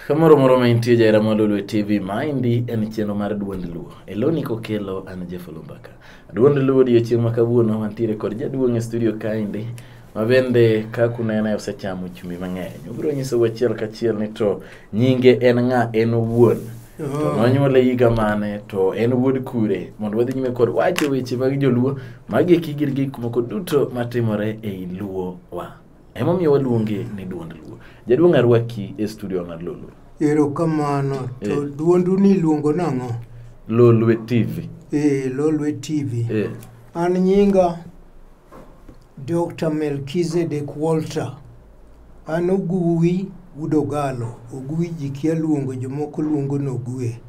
Kamoro moro ma intie jaera malolo TV maendi en chenro mar duond luo. Eloni kokelo an Jeff Lumbaka. Duond luo odiochieng' ma kawuono wantiere kod jaduong' e studio kaendi ma bende ka kunene osechamo chumbi mang'eny. Obiro nyiso achiel kachiel ni to nyinge en ng'a, en wuon. To nonyuole higa mane, to en wuod kure, mondo wadhi nyime kod wacho weche mag joluo magi kigir gik moko duto matimore ei luo wa. Emomiyo waluonge ni duond luo. Jaduong' arwaki e studio mar Lolwe. Erokamano. To duondu ni luongo nang'o? Lolwe TV. Lolwe TV. An nyinga Dr. Melchizedek Walter. An Oguwi Udogalo. Oguwi ji kia luongo, jomoko luongo n'Ogwe.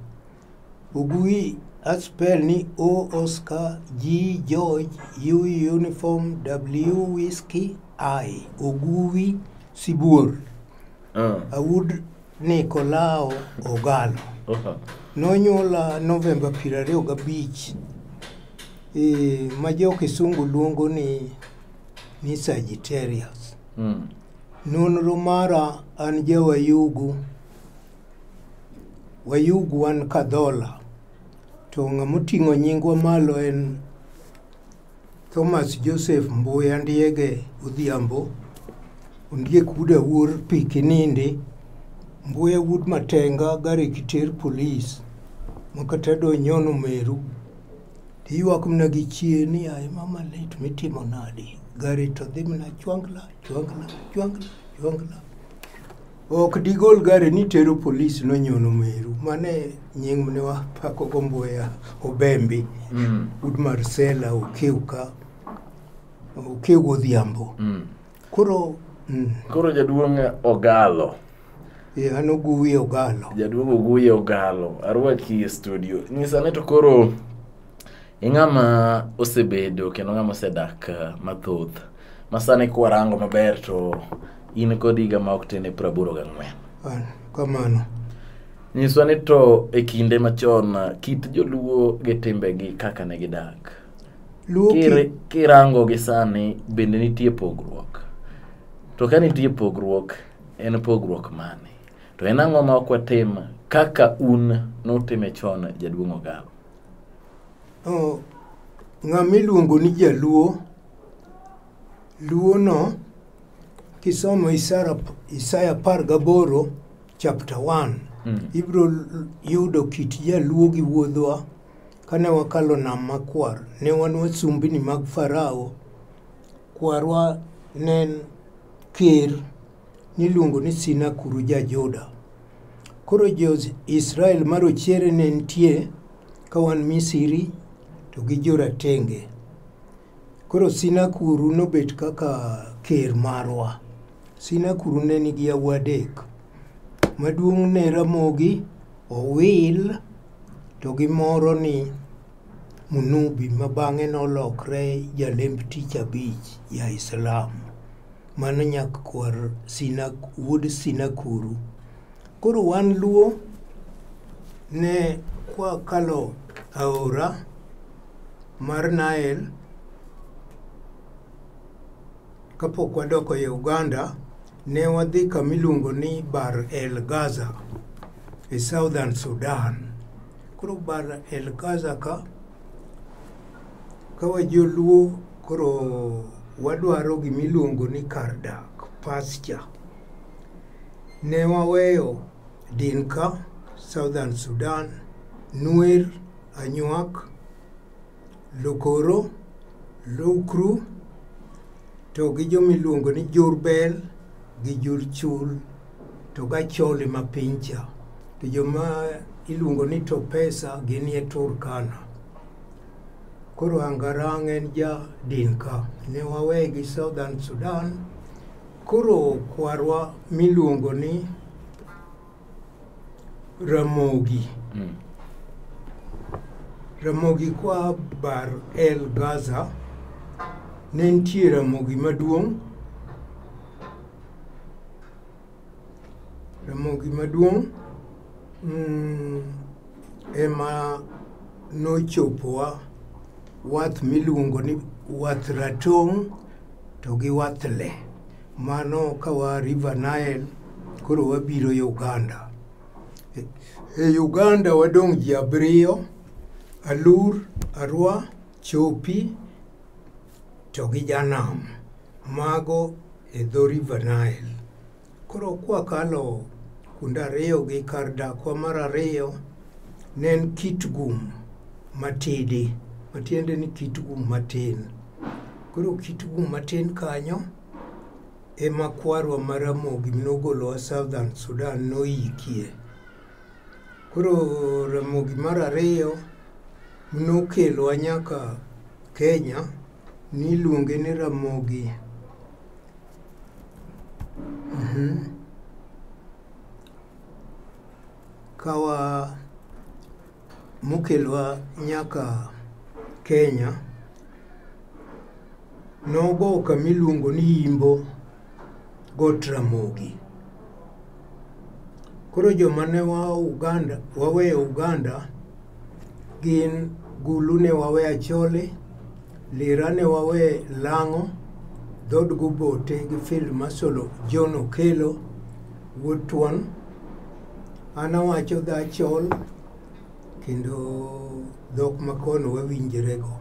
Oguwi aspel ni O Oscar G George U Uniform W Whiskey I. Oguwi Sibuor. Awud Nicolao Ogalo. Nonyuola November 25. Ma jo Kisungu luongo ni Sagittarius. Nonro mara an Wayugu. Wayugu an Kadhola. To ng'amoting'o nyingwa malo en Thomas Joseph Mbuya Ndiege Odhiambo. Ondiek wuod awuor Pikinindi. Mbuya wuod Matenga gari kiter polis. Makata donyono Meru. Tiyuak mna gi chien ni ay mama lit mitimo nadi. Gari to dhi mna chwangla. Ok digol gari ni tero polis nonyono Meru. Mane nying mne wa pako go Mbuya Obembi. Wuod Marcela Okeuka. Okeu Odhiambo. Koro jaduong' Ogalo. An Oguwi Ogalo. Jaduong' Oguwi Ogalo. Arwaki e studio. Nyisane to koro ing'ama osebedo kendo ng'ama osedak mathoth. Masane kwarango maber to in kod higa ma ok tene 84. Kamano. Nyisane to e kinde machon kit joluo gi timbegi kaka ne gidak. Kirango gi sani bende nitie pogruok. To ka nitie pogruok, en pogruok mane? To en ang'o ma ok watim kaka un notime chon, jaduong' Ogalo? Ng'ama iluongo ni jaluo. Luo no kisomo Isaya 18 chapter 1 ibro yudo kit jaluo gi wuodhwa kane wakalo nam makwar. Ne wan wasumbini mag Farao. Kwarwa nen ker niluongo ni Sinakuru Jajuda. Koro jo Israel marochere ne nitie ka wan Misiri to gi joratenge. Koro Sinakuru nobet kaka ker marwa. Sinakuru ne nigi yawuoyi adek. Maduong' ne Ramogi, Owil, to gi moro ni Munubi, ma bang'e nolokre jalemb tich abich ya Islam. Mano nyak kwar wuod Sinakuru. Koro wan luo ne kwa kalo aora mar Nile kapok wadoko e Uganda, ne wadhi kamiluongo ni Bar El Gaza e Southern Sudan. Koro Bar El Gaza ka wajoluo koro wadwaro gimiluongo ni kar dak, pasture. Ne waweyo Dinka, Southern Sudan, Nuer, Anyuak, Lokoro, Lokru, to gi jomiluongo ni Jurbel, gi Jurchul, to Gacholi mapincha. To joma iluongo ni Topesa gin e Turkana. Koro Angarang en ja Dinka. Ne wawe gi Southern Sudan. Koro kwarwa miluongo ni Ramogi. Ramogi kwa Bar El Gaza. Ne nitie Ramogi maduong'. Ramogi maduong' ema nochopowa wath miluongo ni wath ratong' to gi wath le. Mano kawa River Nile koro wabiro Uganda. E Uganda wadong ji 7, Alur, Arua, Chopi, to gi Janam. Mago e dho River Nile. Koro kwa kalo kunda 2 gi kar dakwa mar 2 ne en Kitgum matidi. Matiende ni Kitgum matin. Koro Kitgum matin kanyo ema kwarwa mar Ramogi minogolowa Southern Sudan noikie. Koro Ramogi mar 2 nokelowa nyaka Kenya niluonge ni Ramogi kawa mokelwa nyaka Kenya nogo kamiluongo ni Imbo Got Ramogi. Koro jomane waweyo Uganda gin Gulu ne wawe Achole, Lira ne wawe Lang'o, Dhod Gobote gi Field Marshal John Okello wuod Tuon. An awacho dho Achol kendo dhok makono wawinjrego.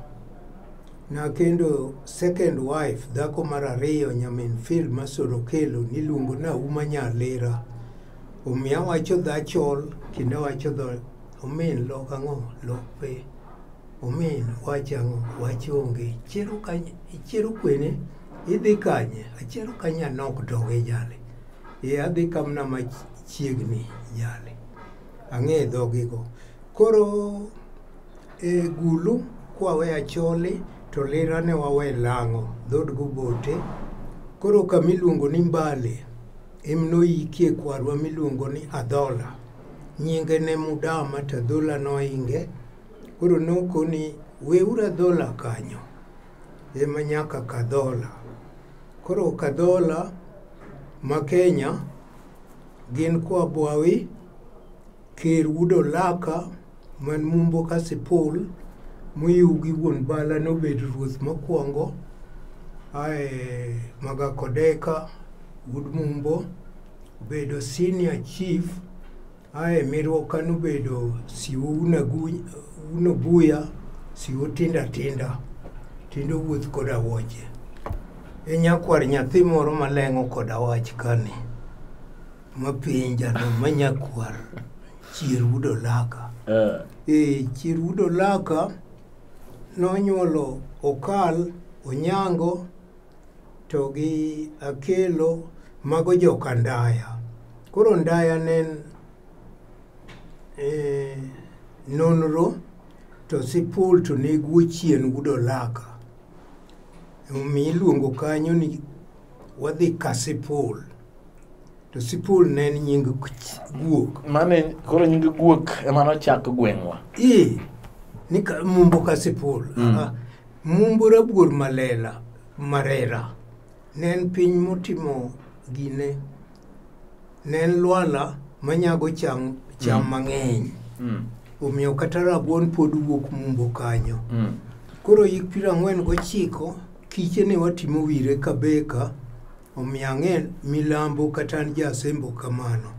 Na kendo second wife, dhako mar 2 nyamin Field Marshal Okello niluongo na Auma Nyalera. Omiyo awacho dho Achol kendo awacho dho omin lok ang'o lok pe. Omin wacho ang'o wacho onge. Ichero kwene idhi kanye. Achero kanya nok doge jale. Adhi kamna machiegni jale. Ang'e dhogigo. Koro Gulu kwawe Achole to Lira ne wawe Lang'o Dhod Gobote. Koro kamiluongo ni Mbale emnoikie kwarwa miluongo ni Adhola. Nyinge ne Mudama to Adhola noinge. Koro nokoni weuru Adhola kanyo ema nyaka Kadhola. Koro Kadhola ma Kenya gin kwa Bwawi, Ker Wuod Olaka man Mumbo Kasipul moyugi wuon bala nobed ruoth mokwongo. Magakodeka Wuod Mumbo bedo senior chief. Miruoka nobedo siwo Unabuya, siwo tinda tindo wuoth koda woche. Nyakwar nyathi moro maleng'o koda wach kani mapinja no manyakwar Chier Wuod Olaka. Chier Wuod Olaka nonyuolo Okal, Onyango to gi Akello mago joka Ndaya. Koro Ndaya nen nonro to Sipul to neguo chien Wuod Olaka. Miluongo kanyo ni wadhi Kasipul. To Sipul ne en nying guok. Mane koro nying guok ema nochako gweng'wa. Ni Mumbo Kasipul. Mumbo Rabuor Marera. Ne en piny motimo gine. Ne en lwala manyago cham mang'eny. Omiyo kata rabuon pod wuok Mumbo kanyo. Koro hik 49 kiche ne watimo wire Kabeka. Omiyo ang'e milambo kata an jasembo kamano.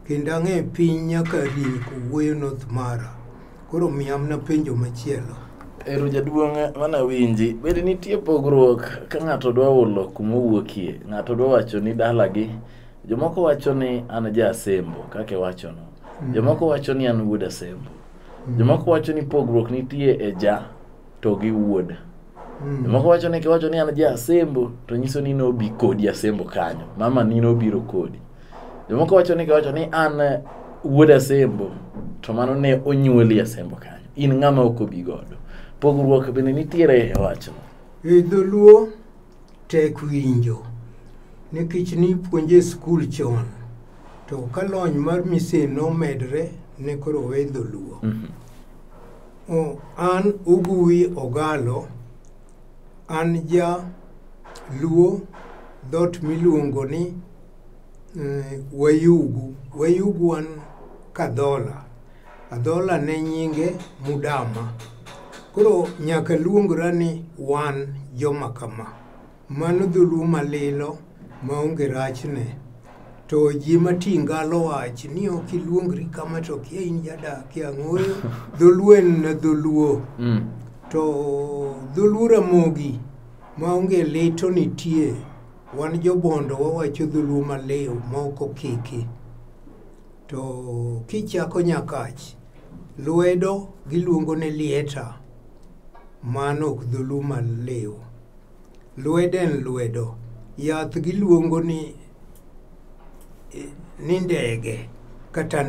Kendo ang'e piny nyaka rin kowuoyo North Mara. Koro miyamna penjo machielo. Ero jaduong' mana winji. Bende nitie pogruok ka ng'ato dwa ulo kumowuokie. Ng'ato dwa wacho ni dalagi. Jomoko wacho ni an jasembo kake wacho no. Jomoko wacho ni an wuod Asembo. Jomoko wacho ni pogruok nitie e ja to gi wuod. Jomoko wacho ni kiwacho ni an ja Asembo to nyiso ni nobi kodi Asembo kanyo. Mama ni nobiro kodi. Jomoko wacho ni kiwacho ni an wuod Asembo to mano ne onyuoli Asembo kanyo. In ng'ama ok obi godo. Pogruok bende nitiere e wacho. Dholuo tek winjo. Nikech ni puonje skul chon. To kalony mar mise no medre ne koro we Dholuo. An Ugui Ogalo. An ja Luo dhot miluongo ni Wayugu. Wayugu an Kadhola. Adhola ne nyinge Mudama. Koro nyaka luongra ni wan joma kama. Mano Dholuo malilo maonge rachne. to ji matingalo wach ni ok iluongri kama to kia in jadakie ang'oyo dholuo en dholuo to dholuo Ramogi maonge leto nitie wan jobondo wawacho dholuo maleo ma ok okiki to kichako Nyakach lwedo giluongo ne lieta mano ok dholuo maleo lwedo en lwedo yath giluongo ni ndege kata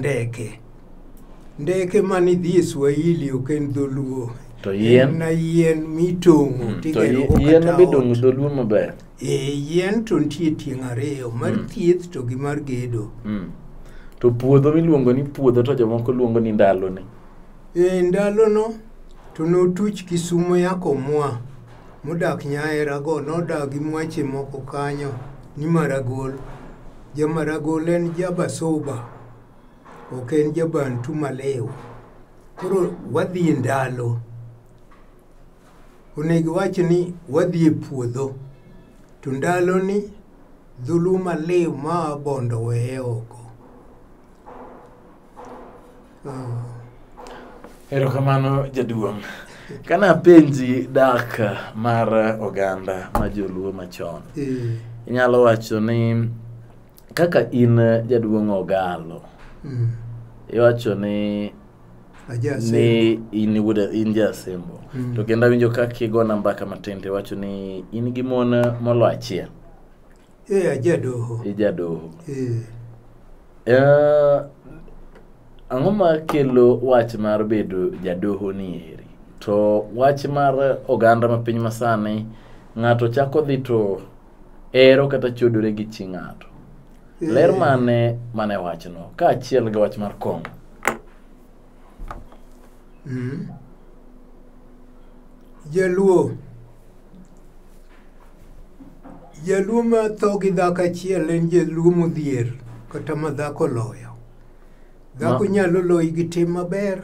ndeke mani dhi Swahili ok en dholuo to yien na yien mitong'o to yien bidongo dholuo maber yien to nitie tieng' ariyo mar thieth to gi mar gedo to puodho miluongo ni puodho to jomoko luongo ni ndalo ni ndalono to notuch Kisumo yako mwa modak Nyaerago nodagi mwache moko kanyo ni Maragol Jamaragol en Jabasoba ok en Jabantu maleo koro wadhi ndalo onego wach ni wadhi e puodho to ndalo ni dholuo maleo ma bondo weye oko erokamano jaduong' kana penji dak mar oganda ma joluo machon inyalo wacho ni kaka in jaduong' Ogalo iwacho ni in jasembo to kendo awinjo kaka igona mbaka matin to wacho ni in gi mon molo achiel ajadoho ang'o makelo wach mar bedo jadoho ni eri to wach mar oganda ma piny masani ng'ato chako dhi to ero kata chodore gi chi ng'ato ler mane wachno ka achiel gi wach mar kong'o jaluo ma tho gi dhako achiel en jaluo modhier kata ma dhako loyo dhako nyalo loyi gi tim maber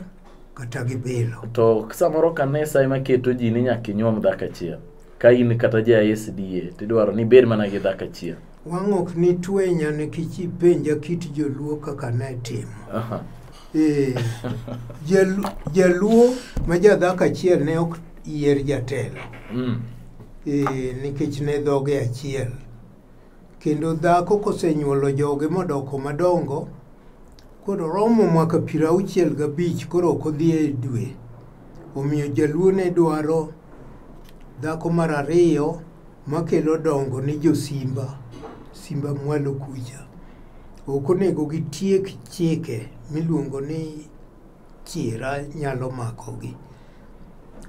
kata gi bilo to samoro kanisa ema keto ji ni nyaka inyuom dhako achiel ka in kata ja SDA tidwaro ni bed mana gi dhako achiel wang' ok ni twenya nikech ipenja kit joluo kaka ne timo jaluo ma jadhako achiel ne ok yier jatelo nikech ne dhoge achiel kendo dhako kosenyuolo joge modoko madongo koro romo mwaka 65 koro ok odhi e dwe omiyo jaluo ne dwaro dhako mar ariyo makelo dongo ni josimba simba mwalo kucha ok onego gitiek chike miluongo ni chira nyalo makogi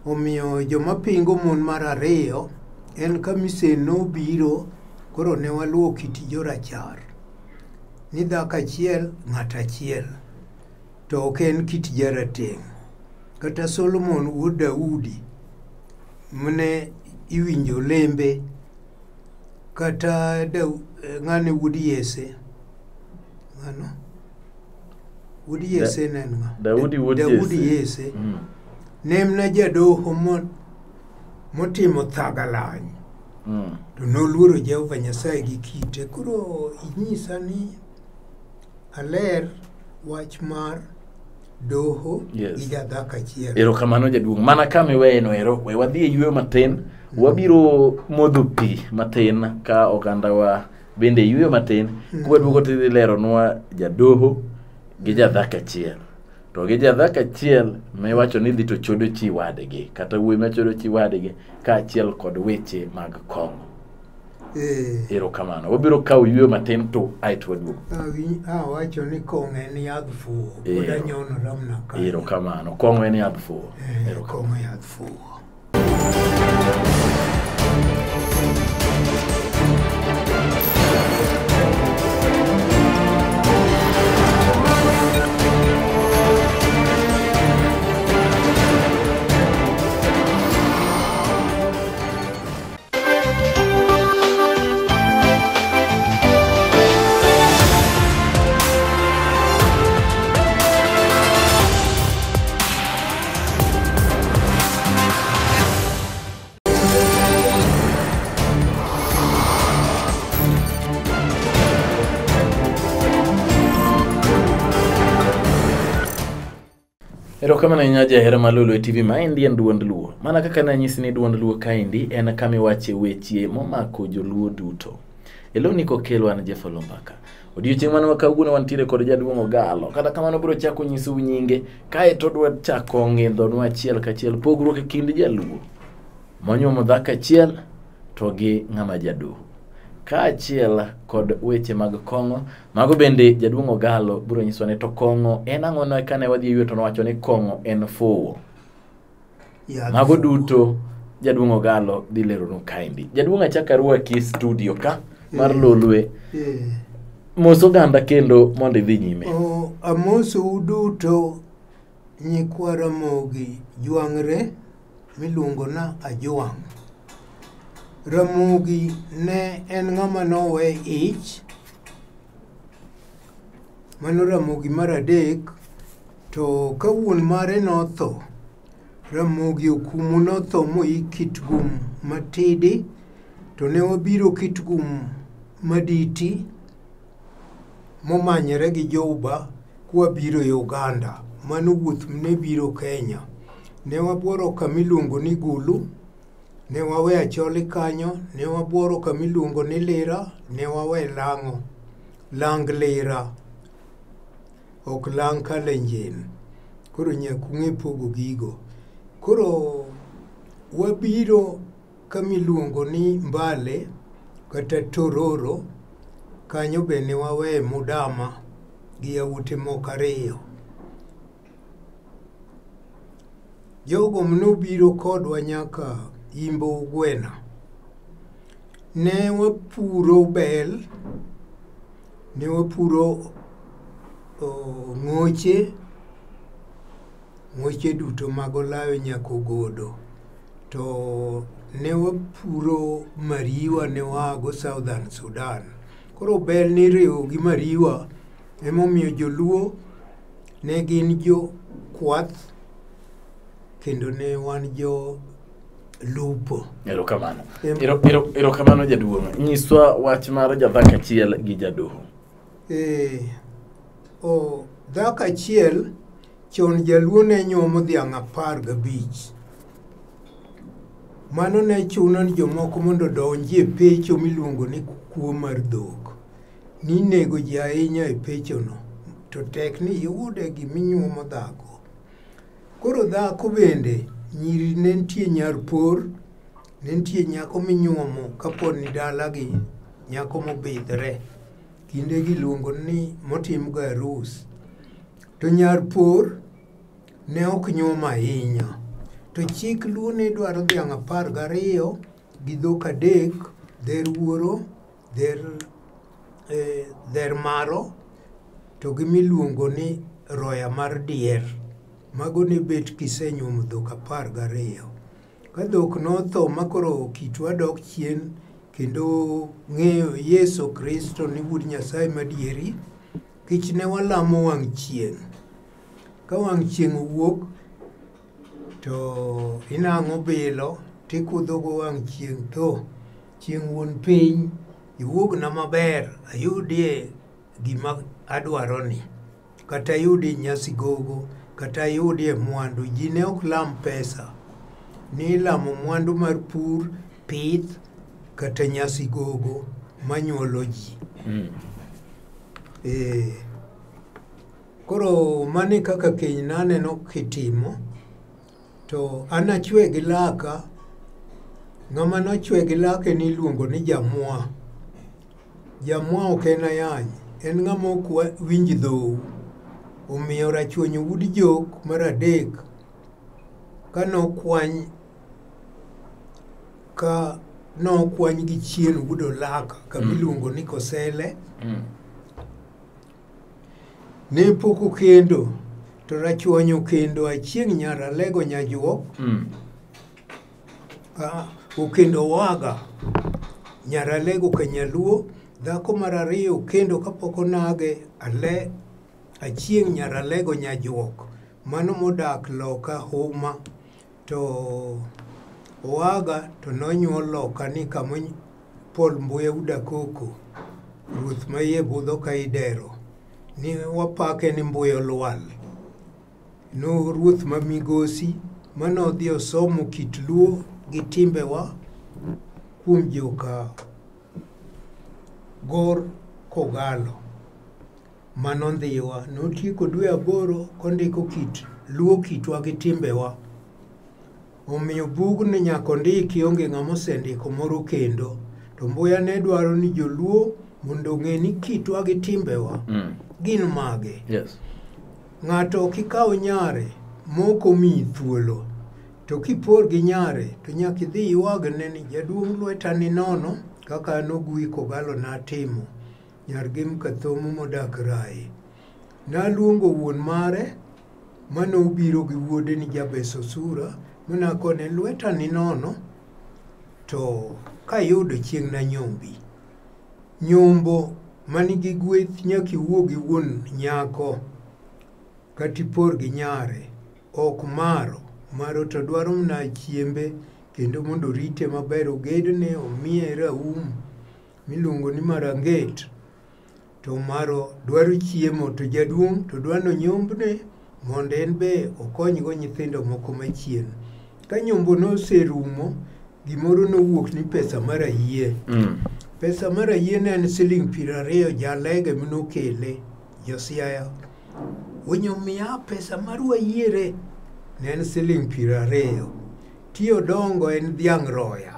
omiyo joma pingo mon mar ariyo en kamise nobiro koro ne waluwo kit jorachar ni dhako achiel ng'at achiel to ok en kit jarateng' kata Solomon wuod Daudi mane iwinjo lembe kata ng'ane wuod Yese wuod Yese Daudi Yese nemna jadoho motimo thagalany to noluoro Jehova Nyasaye gi kite koro inyisa ni aler wach mar doho gi jadhako achiel erokamano jaduong' mana kama iweyeno ero we wadhi e yweyo matin wabiro modho pi matin ka ogandawa bende yweyo matin kwaduogo tidhi leronwa jadoho gi jadhako achiel to gi jadhako achiel miwacho ni dhi to chodo chi wadgi kata wuoyi machodo chi wadgi ka achiel kod weche mag kong'o erokamano wabiro kawo yweyo matin to aeto waduogo wacho ni kong'o en yadh fuwo pod anyonora mna ka erokamano kong'o en yadh fuwo kong'o yadh fuwo Erokamano ahinya jahera malolo e TV maendi en duond luo. Mana kaka nanyisi ni duond luo kaendi en kama iwache weche momako joluo duto. Elo niko kelo an Jeff Olumbaka. Odiochieng' mane wakawuono wantiere kod jaduong' Ogalo. Kata kamano biro chako nyisou nyinge kae to dwa chako ng'indhonwa achiel kachiel pogruok e kind jaluo monyuomo dhako achiel to gi ng'ama jadoho. Kaachiel kod weche mag kong'o, mago bende jaduong' Ogalo biro nyiswa ni to kong'o en ang'o kane wadhi yweto nowacho ni kong'o en fuwo. Mago duto jaduong' Ogalo dhi leronu kaendi. Jaduong' achako arwaki studio ka mar Lolwe. Mos oganda kendo mondo idhi nyime. Amoso duto nyikwa Ramogi Jwang're miluongo na Ajwang'. Ramogi ne en ng'ama nowe ich. Mano Ramogi mar adek. To ka wuon mare notho, Ramogi okumu notho moik Kitgum matidi. To ne wabiro Kitgum maditi momanyore gi Jouba kwa biro Uganda. Mano wuoth ne biro Kenya. Ne wabuoro kamiluongo ni Gulu. Ne wawe Acholi kanyo. Ne wabuoro kamiluongo ni Lira. Ne wawe Lang'o. Lang Lira. Ok Lang Kalenjin. Koro nyakung'e pogo gigo. Koro wabiro kamiluongo ni Mbale kata Tororo. Kanyo be ne wawe Mudama gi yawuote moko ariyo. Jogo manobiro kodwa nyaka Imbo Gwena. Ne wapuro bel. Ne wapuro ng'oche. Ng'oche duto mag Olayo nyaka Ogodo. To ne wapuro mariwa ne waago Southern Sudan. Koro bel niriwo gi mariwa emomiyo joluo ne gin jo kwath kendo ne wan jo lupo. Erokamano. Erokamano jaduong'. Nyiswa wach mar jadhako achiel gi jadoho. Dhako achiel chon jaluo ne nyuomo dhiang' 15. Mano ne chuno ni jomoko mondo odonji e pecho miluongo ni kuo mar dhok. Ni nego ji ahinya e pechono. To tek ni yude giminyuomo dhako. Koro dhako bende nyiri ne nitie nyarpor. Ne nitie nyako minyuomo kapod ni dalagi. Nyako mobidhre. Kinde giluongo ni motimgo arus. To nyarpor ne ok nyuom ahinya. To chik luo ne dwaro dhiang' 12 gi dhok 3, dher wuoro, dher maro, to gimiluongo ni roya mar dier. Mago ne bet kisenyuomo dhok 12. Ka dhok notho makoro kitwa dok chien kendo ng'eyo Yesu Kristo ni wuod Nyasaye madieri, kich ne walamo wang' chieng'. Ka wang' chieng' owuok, to inang'o bilo tikudho go wang' chieng' to chieng' wuon piny iwuogna maber ayudie gima adwaroni kata ayudie nyasi gogo kata ayudie mwandu. Ji ne ok lam pesa, ni lamo mwandu mar pur, pith kata nyasi gogo manyuolo ji. Koro mane kaka keny naneno kitimo. To an achwe gi laka. Ng'ama nochwe gi lake ni luongo ni Jamwa. Jamwa ok en ayany. En ng'ama ok winj dhou. Omiyo Rachuonyo Wud Jok mar adek ka nokwany gi chien Wud Olaka kamiluongo ni Kosele. Ne pok okendo. To Rachuonyo kendo achieng' Nyaralego Nyajuok. Okendo Waga Nyaralego Kanyaluo. Dhako mar ariyo kendo kapok onage achieng' Nyaralego Nyajuok. Mano modak loka Huma. To Waga to nonyuol loka ni kama Paul Mbuya Udakoko. Ruoth ma iye budho ka idero. Ni wapake ni Mbuya Olwal. no ruoth ma migosi manodhi osomo kit luo gi timbewa kuom joka Gor Kogalo manondhiwa. Notieko dwe 8 kondiko kit luo kitwa gi timbewa. Omiyo bugni nyaka ondiki, onge ng'ama osendiko moro kendo. To Mbuya ne dwaro ni joluo mondo ong'e ni kitwa gi timbewa gin mage. Yes. Ng'ato kikawo nyare moko miyi thuolo, to kipor gi nyare to nyaka idhi iwagne ni jaduong' lweta ni nono, kaka Nogui Kogalo natimo, nyar Gim Kathomo modak Rai. Naluongo wuon mare manobiro gi wuode ni Jabeso Sura, manakone lweta ni nono, to kayudo chieng' na nyombi. Nyombo manigi gweth nyaka iwuo gi wuon nyako katipor gi nyare, ok maro to dwaro mna chiembe, kendo mondo rite maber, ogedne, omiye raum miluongo ni maranget. To maro dwaro chiemo, to jaduong' to dwano nyombne mondo en be okonygo nyithindo moko machien. Ka nyombo noserumo, gimoro nowuok ni pesa mar ayie. Pesa mar ayie ne en siling 20, jalege manokele Josiaya. Onyomiya pesa mar wayiere, ne en siling 20. Tiyo dongo en dhiang' roya.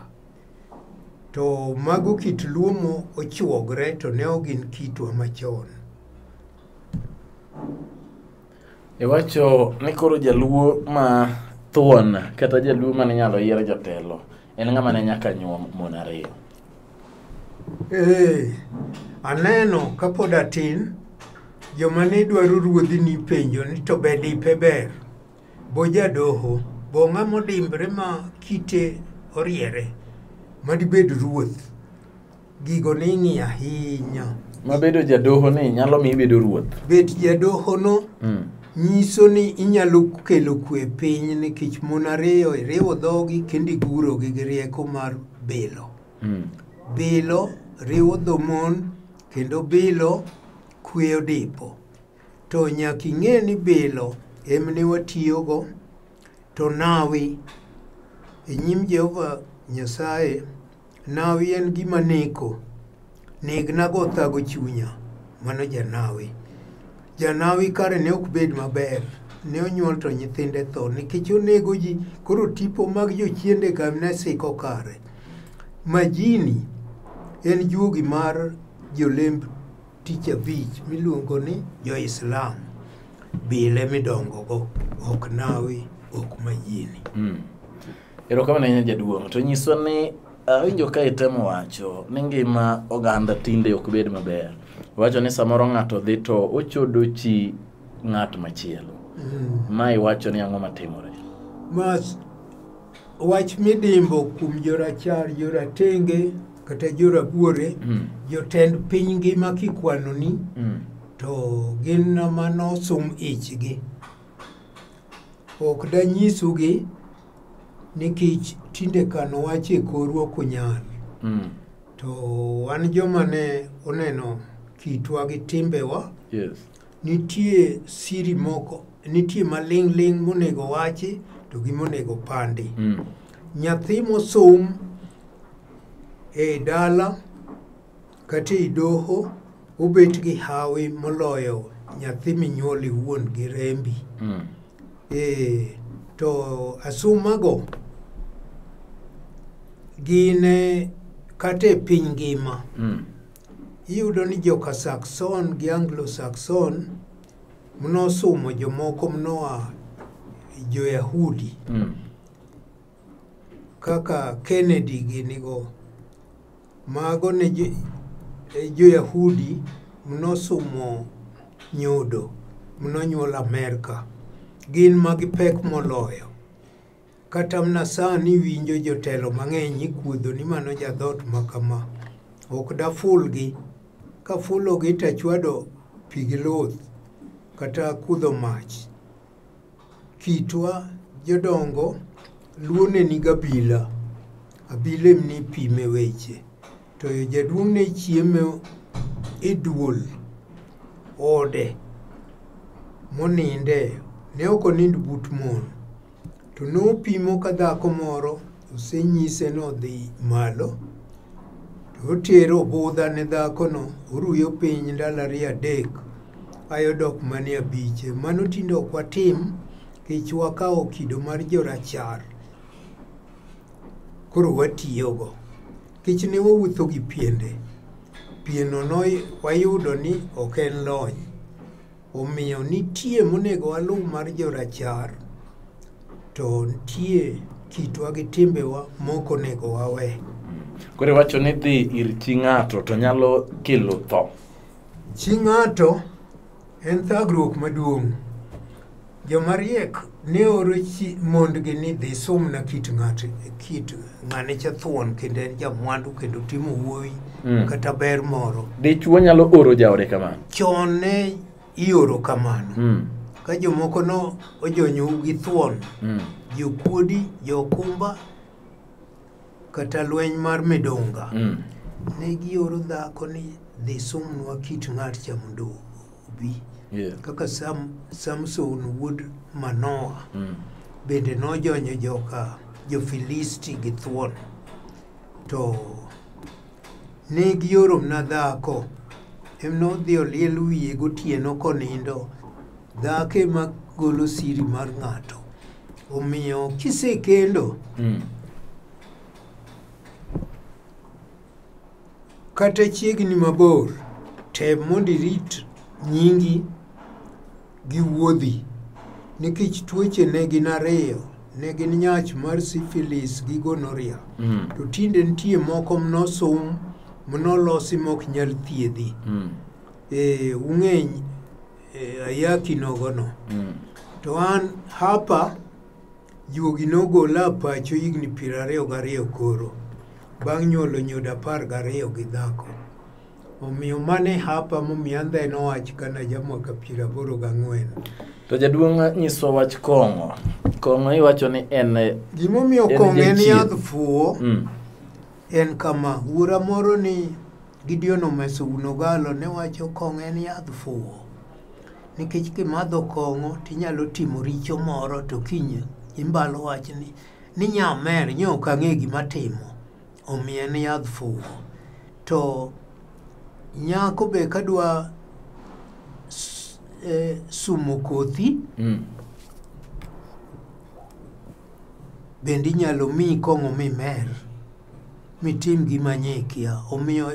To mago kit luomo ochuogre, to ne ogin kitwa machon. Iwacho ni koro jaluo ma thuon kata jaluo mane nyalo yiero jatelo en ng'ama ne nyaka nyuom mon 2. Aneno kapod atin joma ne dwaro ruodhi ni penjo ni to be dipe ber, bo jadoho, bo ng'ama odimbre ma kite oriere madibed ruoth. Gigo ne ing'iyo ahinya. Mabedo jadoho ni nyalo mi bedo ruoth. Bet jadoho no nyiso ni inyalo kelo kwe piny, nikech mon 2 iriwo dhogi kendo igurogi gi rieko mar bilo. Bilo riwo dho mon, kendo bilo kweyo dipo. To nyaka ing'e ni bilo emne watiyogo, to nawi e nyim Jehova Nyasaye, nawi en gima neko. Negna go thago chunya, mano janawi. Janawi kare ne ok bed maber, ne onyuol to nyithinde tho, nikech onego ji. Koro tipo mag jochiende kam ne siko kare. Majini en juogi mar jolemb tich abich miluongo ni Jo-Islam. Bile midongogo, ok nawi, ok majini. Erokamano ahinya jaduong'. To nyiso ni awinjo ka itemo wacho ni ngima oganda tinde ok bed maber. Wacho ni samoro ng'ato dhi to ochodo chi ng'at machielo. Ma iwacho ni ang'o matimore? Mas wach midimbo kuom jorachar, joratenge kata jorabuore, jotend piny ngima kikwano ni, to gin mano sum ichgi. Ok danyisugi nikech tinde kano wach e korwa kunyal. To wan joma ne oneno kitwa gi timbewa. Yes. Nitie siri moko, nitie maling' monego wachi, to gi monego pandi. Nyathi mosom e dala kata e doho obet gi hawi moloyo nyathi minyuol iwuon gi rembi. To asumago gine kata e piny ngima. Iyudo ni joka Saxon gi Anglo-Saxon mnosumo jomoko mnoa jo-Yahudi. Kaka Kennedy ginigo. Mago ne jo-Yahudi mnosumo nyodo, mnonyuol Amerika. Gin magi pek moloyo. Kata mna sani winjo jotelo mang'eny ikuodho ni mano jadhot makama. Ok da fulgi. Ka fulogi tachwado pigi loth kata kudho mach. Kitwa jodongo luone ni gabila. Abile mni pime weche. To jaduong' ne chiemo e duol ode moninde ne ok onind but mon. To nopimo ka dhako moro osenyise nodhi malo, to otero budho ne dhakono, oruyo piny ndalo 2-3, ayo dok mane abiche. Mano tinde ok watim, kech wakawo kido mar jorachar koro watiyogo. Kech ne wawuotho gi piende, pieno no wayudo ni ok en lony, omiyo nitie monego waluw mar jorachar, to nitie kitwa gi timbewa moko nego wawe. Koro wacho ni dhi ir chi ng'ato to nyalo kelo tho. Chi ng'ato en thagruok maduong'. Jomariek ne oro mondgi ni dhi somna kit ng'ane chathuon kendo en jamwandu kendo timo wuoyi kata ber moro. Dichuo nyalo oro jaode kamano? Chon ne ioro kamano. Ka jomoko no ojonyou gi thuon, jokuodi, jokumba, kata lweny mar midunga. Ne gioro dhako ni dhi somnwa kit ng'at cha mondo obi. Kaka Samson wuod Manoa bende nojonyo jo-Filisti gi thuon. To ne gioro mna dhako, nodhi oliel wiye gotieno konindo, dhako ema golo siri mar ng'ato. Omiyo kisekendo, kata chiegni mabor, tem mondo irit nyingi gi wuodhi, nikech tuoche ne gin 2, ne gin nyach mar syphilis gi gonorrhea. To tinde nitie moko mnosom, mnolosi mok nyal thiedhi. Ung'eny ayaki nogono. To an hapa, juogi nogola pacho higni 22 koro, bang' nyuolo nyodo 12 gi dhako. Omiyo mane hapa momiyo andhe nowach kana jamwaka 84. To jaduong' nyiswa wach kong'o. Kong'o iwacho ni en... Gimomiyo kong'o en yadh fuo, en kama. Wuora moro ni Gideon Omeso Unogalo ne wacho kong'o en yadh fuo. Nikech kimadho kong'o tinyalo timo richo moro to kiny imbalo wach ni nyamer nyok ang'e gima timo. Omiyo en yadh fuo. To nyako be kadwa sumo kothi, bende inyalo mi kong'o mimer, mitim gima nyekia. Omiyo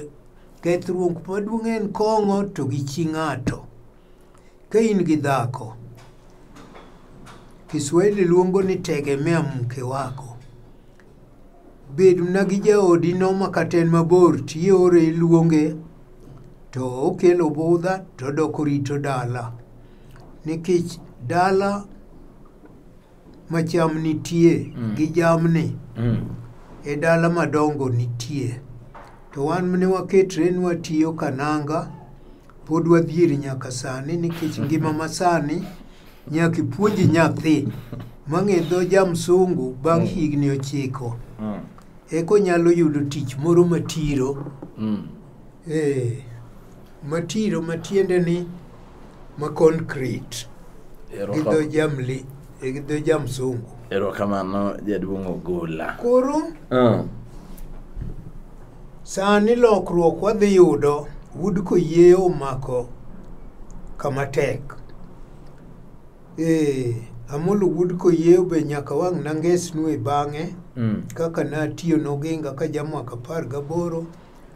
kethruok maduong' en kong'o to gi chi ng'ato. Ka in gi dhako, Kiswahili luongo ni tegemea mke wako. Bed mna gi jaodi no makata en mabor, tiore iluonge, to okelo budha to doko rito dala. Nikech dala macham nitie gi jamni, e dala madongo nitie. To wan mne waketre ni watiyo kananga, pod wadhier nyaka sani, nikech ngima masani nyaka ipuonji nyathi mang'e dho jamsungu bang' higni 9. Eko nyalo yudo tich moro matiro. Matiro matiende ni ma concrete. Gi dho jamsungu. Erokamano jaduong' Ogola. Koro sani lokruok wadhi yudo, Wood koyieyo omako kama tek. Amolo Wood koyieyo be nyaka wang' nangesnu e bang'e, kaka natiyo noginga ka jamwaka 18.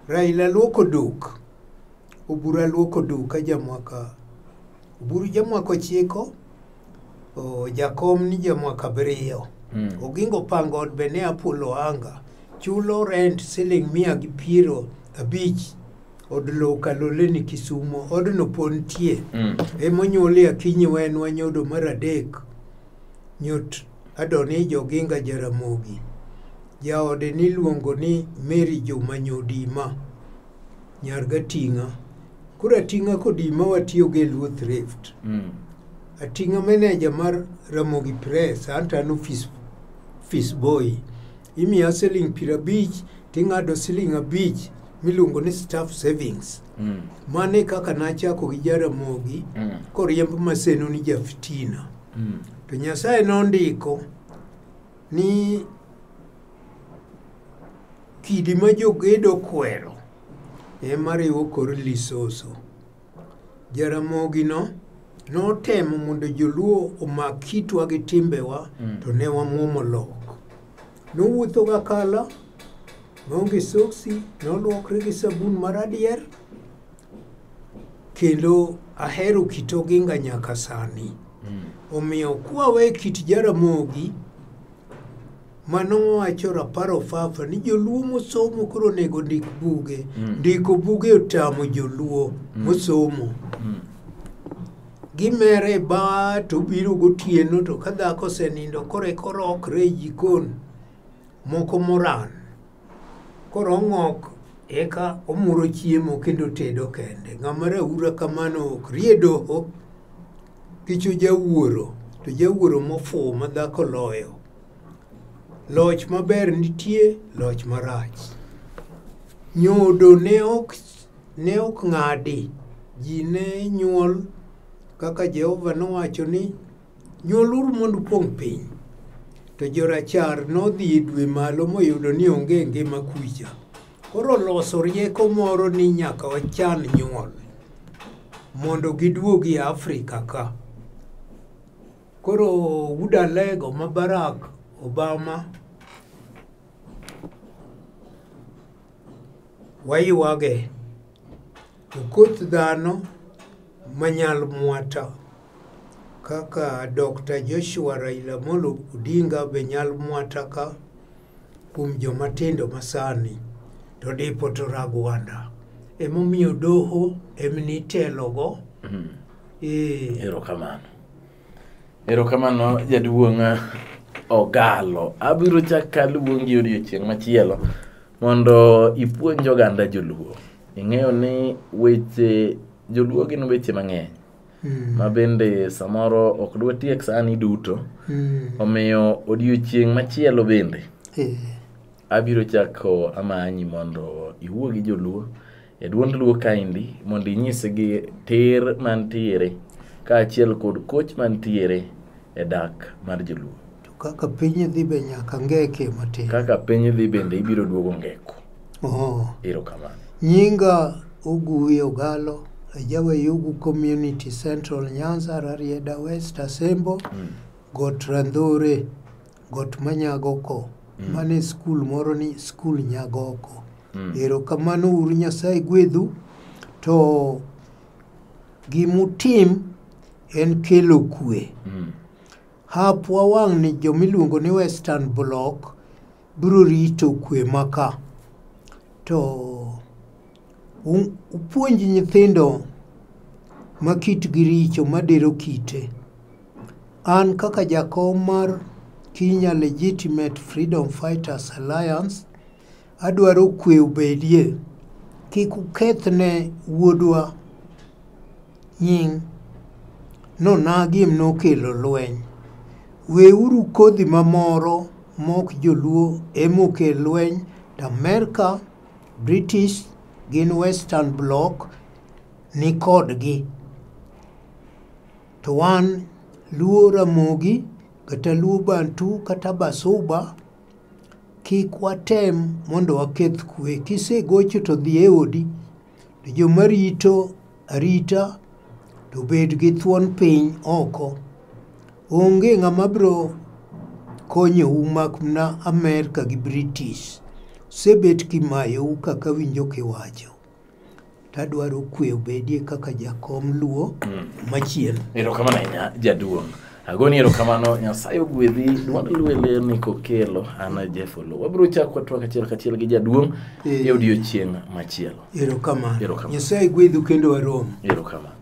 Raila luoko duk, Oburu luoko duk ka jamwaka, Oburu jamwaka 9, Jakom ni jamwaka 7. Ogingo Pangod be ne Apolo Anga, chulo rent siling 150 od lo Kaloleni Kisumo, odno pontie. Emonyuolie Akinyi wen wanyodo mar 3, Nyot Adoni Joginga Jaramogi. Jaode niluongo ni Mary Juma Nyodima, nyar Gating'a. Koro Ating'a kodima watiyo gi Luo Thrift. Ating'a manager mar Ramogi Press, anto office boy. Imiya siling 50, ting'ado siling 5 miluongo ni staff savings. Mane kaka nachako gi Jaramogi, koriemb Maseno ni Jafitina. To Nyasaye nondiko ni kidi ma jogedo kwero ema riwo kor lisoso. Jaramogi no notemo mondo joluo omak kitwa gi timbewa to ne wamuomo lok. Nowuotho ga kala maonge soksi, noluokre gi sabun maradier, kendo ahero kit oginga nyaka sani. Omiyo kwawe kit Jaramogi manowacho rapar ofafa ni joluo mosomo koro nego ndik buge. Ndiko buge otamo joluo mosomo. Gimere ba to biro gotieno to ka dhako osenindo kore korokre e jikon moko moran. Koro ong'ok eka omuro chiemo kendo tedo kende. Ng'ama raura kamano ok rie doho kicho jawuoro, to jawuoro mofuwo ma dhako loyo. Loch maber nitie, loch marach. Nyodo ne ok ng'adi. Ji ne nyuol kaka Jehova nowacho ni nyuoluru mondo upong' piny. To jorachar nodhi e dwe malo moyudo ni onge ngima kucha. Koro loso rieko moro ni nyaka wachan nyuol mondo giduogi e Afrika ka. Koro udalego ma Barack Obama waywage okoth dhano manyal mwata kaka Dr. Joshua Raila Amolo Odinga be nyal mwata ka kuom jomatindo masani to dipo to Ragwanda emomiyo doho emnitelogo. Erokamano jaduong' Ogalo. Abiro chaka luongi odiochieng' machielo mondo ipuonj oganda joluo. Ing'eyo ni weche joluo gin weche mang'eny ma bende samoro ok dwa tiek sani duto. Omiyo odiochieng' machielo bende abiro chako amanyi mondo iwuo gi joluo e duond luo kaindi mondo inyisgi ter mantiere kaachiel kod koch mantiere e dak mar joluo. To kaka piny dhi be nyaka ngeke matin. Kaka piny dhi bende ibiro duogo ngeko. Erokamano. Nyinga Oguwi Ogalo, ajawe Yugu Community Central Nyanza, Rarieda West Asembo, Got Randhore, Got Manyagoko. Mane skul moro ni skul Nyagoko. Erokamano uru, Nyasaye gwedhu. To gimutim en kelo kwe. Hapwa wang' ni jomiluongo ni Western Bloc biro rito kwe maka. To upuonji nyithindo ma kitgi richo madero kite. An kaka jakom mar Kenya Legitimate Freedom Fighters Alliance adwaro kwe ubedie. Kik ukethne wuodwa nying nonagi nokelo lweny. Weuru kodhi mamoro mok joluo emokel lweny. Amerika, British gin Western Bloc ni kodgi. To wan Luo Ramogi kata Luo Bantu kata Basuba kik watem mondo waketh kwe. Kisegocho to dhi e odi. To jomarito arita to bed gi thuon piny oko. Onge ng'ama biro konyo mak na Amerika gi British. Sebet kimayou kaka winjo kiwacho. Tadwaro kwe obedie kaka jakom Luo machielo. Erokamano ahinya jaduong'. Agoni erokamano, Nyasaye ogwedhi. Duond luo ler ni kokelo an Jeff Olo. Wabiro chako twak achiel gi jaduong' e odiochieng' machielo. Erokamano. Nyasaye gwedhu kendo warom. Erokamano.